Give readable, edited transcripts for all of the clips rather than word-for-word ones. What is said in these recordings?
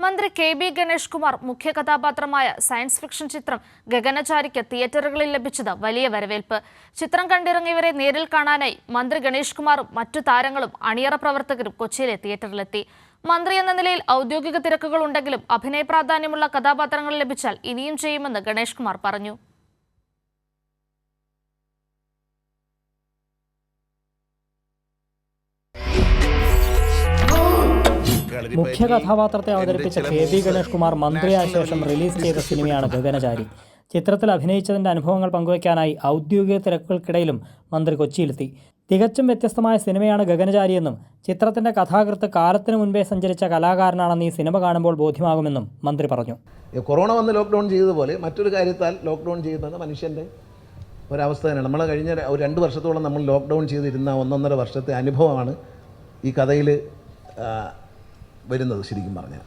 മന്ത്രി കെ.ബി. ഗണേഷ് കുമാർ മുഖ്യ കഥാപാത്രമായ സയൻസ് ഫിക്ഷൻ ചിത്രം ഗഗനചാരിക്ക് തിയേറ്ററുകളിൽ ലഭിച്ചത് വലിയ വരവേൽപ്പ്. ചിത്രം കണ്ടിറങ്ങിയവരെ നേരിൽ കാണാനായി മന്ത്രി ഗണേഷ് കുമാറും മറ്റു താരങ്ങളും അണിയറ പ്രവർത്തകരും കൊച്ചിയിലെ തിയേറ്ററിലെത്തി. മന്ത്രി എന്ന നിലയിൽ ഔദ്യോഗിക തിരക്കുകൾ ഉണ്ടെങ്കിലും അഭിനയ പ്രാധാന്യമുള്ള കഥാപാത്രങ്ങൾ ലഭിച്ചാൽ ഇനിയും ചെയ്യുമെന്ന് ഗണേഷ് കുമാർ പറഞ്ഞു. മുഖ്യ കഥാപാത്രത്തെ അവതരിപ്പിച്ച കെ.ബി. ഗണേഷ് കുമാർ മന്ത്രിയായ ശേഷം റിലീസ് ചെയ്ത സിനിമയാണ് ഗഗനചാരി. ചിത്രത്തിൽ അഭിനയിച്ചതിൻ്റെ അനുഭവങ്ങൾ പങ്കുവയ്ക്കാനായി ഔദ്യോഗിക തിരക്കുകൾക്കിടയിലും മന്ത്രി കൊച്ചിയിലെത്തി. തികച്ചും വ്യത്യസ്തമായ സിനിമയാണ് ഗഗനചാരിയെന്നും ചിത്രത്തിൻ്റെ കഥാകൃത്ത് കാലത്തിന് മുൻപേ സഞ്ചരിച്ച കലാകാരനാണെന്ന് ഈ സിനിമ കാണുമ്പോൾ ബോധ്യമാകുമെന്നും മന്ത്രി പറഞ്ഞു. കൊറോണ വന്ന് ലോക്ക്ഡൗൺ ചെയ്തതുപോലെ മറ്റൊരു കാര്യത്താൽ ലോക്ക്ഡൗൺ ചെയ്യുന്നത് മനുഷ്യൻ്റെ ഒരവസ്ഥ തന്നെയാണ്. നമ്മൾ കഴിഞ്ഞ ഒരു 2 വർഷത്തോളം നമ്മൾ ലോക്ക്ഡൗൺ ചെയ്തിരുന്ന 1.5 വർഷത്തെ അനുഭവമാണ് ഈ കഥയിൽ വരുന്നത്. ശരിക്കും പറഞ്ഞാൽ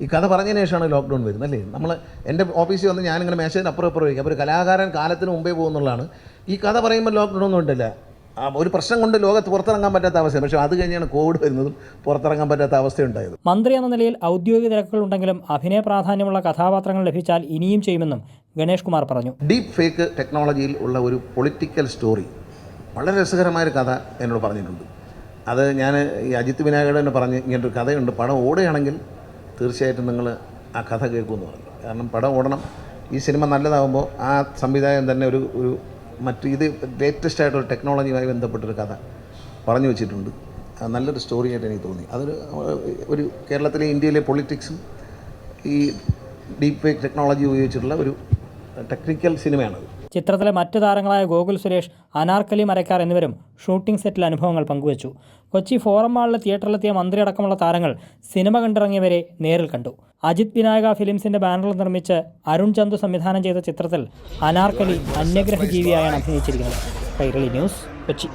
ഈ കഥ പറഞ്ഞതിന് ശേഷമാണ് ലോക്ക്ഡൗൺ വരുന്നത് അല്ലേ. എൻ്റെ ഓഫീസിൽ വന്ന് ഞാനിങ്ങനെ മേശയിൽ അപ്പുറം വയ്ക്കും. അപ്പോൾ ഒരു കലാകാരൻ കാലത്തിന് മുമ്പേ പോകുന്നുള്ളതാണ്. ഈ കഥ പറയുമ്പോൾ ലോക്ക്ഡൗൺ ഒന്നും ഉണ്ടല്ല. ഒരു പ്രശ്നം കൊണ്ട് ലോകത്ത് പുറത്തിറങ്ങാൻ പറ്റാത്ത അവസ്ഥ. പക്ഷേ അത് കഴിഞ്ഞാണ് കോവിഡ് വരുന്നതും പുറത്തിറങ്ങാൻ പറ്റാത്ത അവസ്ഥയുണ്ടായത്. മന്ത്രി എന്ന നിലയിൽ ഔദ്യോഗിക തിരക്കുകളുണ്ടെങ്കിലും അഭിനയ പ്രാധാന്യമുള്ള കഥാപാത്രങ്ങൾ ലഭിച്ചാൽ ഇനിയും ചെയ്യുമെന്നും ഗണേഷ് കുമാർ പറഞ്ഞു. ഡീപ്പ് ഫേക്ക് ടെക്നോളജിയിൽ ഉള്ള ഒരു പൊളിറ്റിക്കൽ സ്റ്റോറി വളരെ രസകരമായൊരു കഥ എന്നോട് പറഞ്ഞിട്ടുണ്ട്. അത് ഞാൻ ഈ അജിത് വിനായകയുടെ തന്നെ പറഞ്ഞ് ഇങ്ങനൊരു കഥയുണ്ട്, പടം ഓടുകയാണെങ്കിൽ തീർച്ചയായിട്ടും നിങ്ങൾ ആ കഥ കേൾക്കുമെന്ന് പറഞ്ഞു. കാരണം പടം ഓടണം, ഈ സിനിമ നല്ലതാകുമ്പോൾ ആ സംവിധായകൻ തന്നെ ഒരു ഇത് ലേറ്റസ്റ്റ് ആയിട്ടൊരു ടെക്നോളജിയുമായി ബന്ധപ്പെട്ടൊരു കഥ പറഞ്ഞു വെച്ചിട്ടുണ്ട്. നല്ലൊരു സ്റ്റോറിയായിട്ട് എനിക്ക് തോന്നി. ഒരു കേരളത്തിലെ ഇന്ത്യയിലെ പൊളിറ്റിക്സും ഈ ഡീപ്പ് ഫേക്ക് ടെക്നോളജി ഉപയോഗിച്ചിട്ടുള്ള ഒരു ടെക്നിക്കൽ സിനിമയാണത്. ചിത്രത്തിലെ മറ്റു താരങ്ങളായ ഗോകുൽ സുരേഷ്, അനാർക്കലി മരക്കാർ എന്നിവരും ഷൂട്ടിംഗ് സെറ്റിൽ അനുഭവങ്ങൾ പങ്കുവച്ചു. കൊച്ചി ഫോറം മാളിലെ തിയേറ്ററിലെത്തിയ മന്ത്രി അടക്കമുള്ള താരങ്ങൾ സിനിമ കണ്ടിറങ്ങിയവരെ നേരിൽ കണ്ടു. അജിത് വിനായക ഫിലിംസിന്റെ ബാനറിൽ നിർമ്മിച്ച് അരുൺ ചന്തു സംവിധാനം ചെയ്ത ചിത്രത്തിൽ അനാർക്കലി അന്യഗ്രഹ ജീവിയായാണ് അഭിനയിച്ചിരിക്കുന്നത്. കൈരളി ന്യൂസ്, കൊച്ചി.